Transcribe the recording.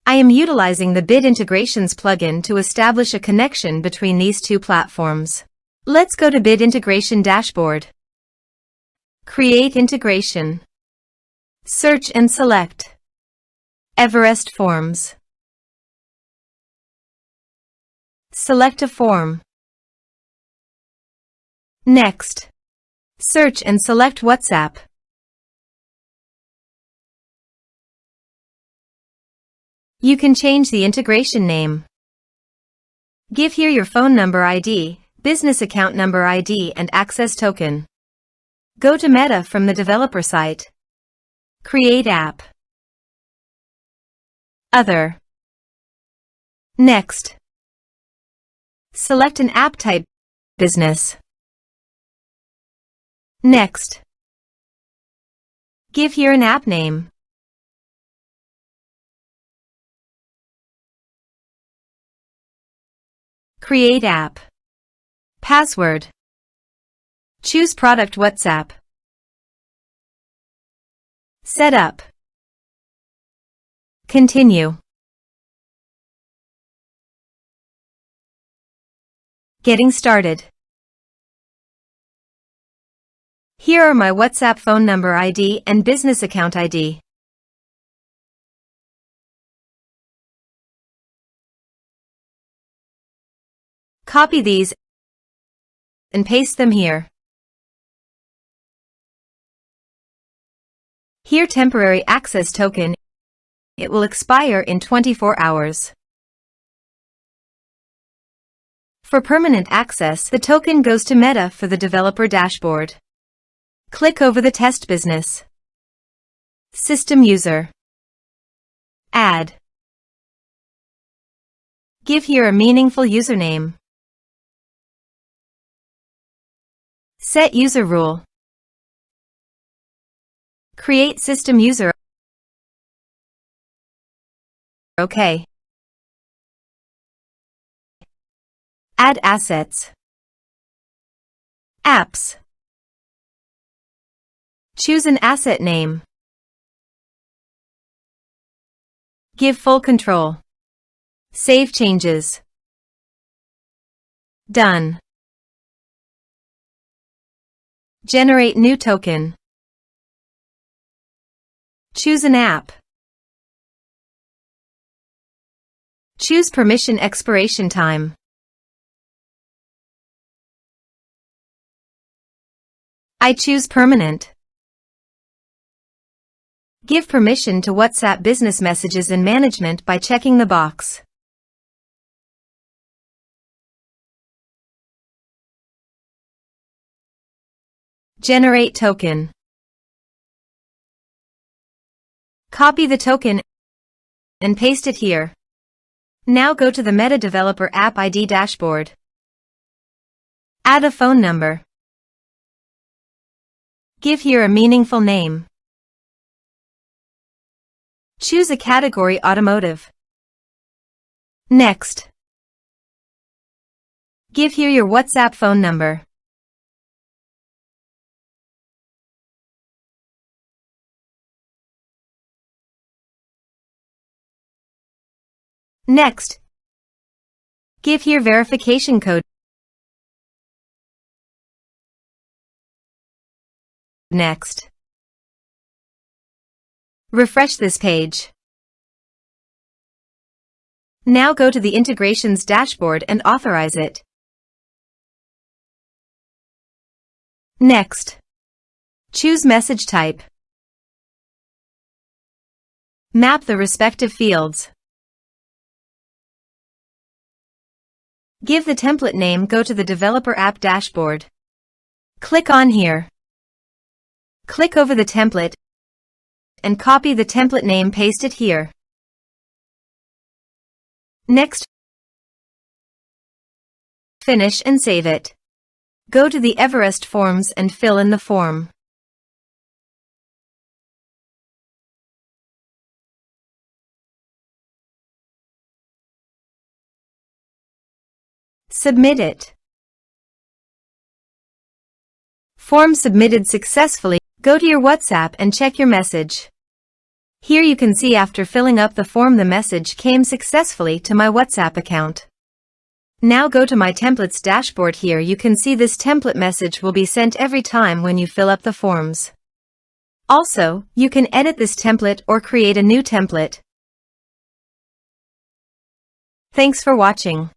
I am utilizing the Bid Integrations plugin to establish a connection between these two platforms. Let's go to Bid Integration Dashboard. Create Integration. Search and select Everest Forms. Select a form. Next, search and select WhatsApp. You can change the integration name. Give here your phone number ID, business account number ID and access token. Go to Meta from the developer site. Create app. Other. Next. Select an app type, business. Next. Give here an app name. Create app. Password. Choose product WhatsApp. Set up. Continue. Getting started. Here are my WhatsApp phone number ID and business account ID. Copy these and paste them here. Here temporary access token. It will expire in 24 hours. For permanent access, the token goes to Meta for the developer dashboard. Click over the test business. System user. Add. Give here a meaningful username. Set user rule. Create system user. OK. Add assets. Apps. Choose an asset name. Give full control. Save changes. Done. Generate new token. Choose an app. Choose permission expiration time. I choose permanent. Give permission to WhatsApp business messages and management by checking the box. Generate token. Copy the token and paste it here. Now go to the Meta Developer App ID dashboard. Add a phone number. Give here a meaningful name. Choose a category automotive. Next. Give here your WhatsApp phone number. Next. Give here verification code. Next. Refresh this page. Now go to the integrations dashboard and authorize it. Next. Choose message type. Map the respective fields. Give the template name. Go to the Developer App dashboard. Click on here. Click over the template and copy the template name. Paste it here. Next. Finish and save it. Go to the Everest Forms and fill in the form. Submit it. Form submitted successfully. Go to your WhatsApp and check your message. Here you can see after filling up the form the message came successfully to my WhatsApp account. Now go to my templates dashboard. Here you can see this template message will be sent every time when you fill up the forms. Also, you can edit this template or create a new template. Thanks for watching.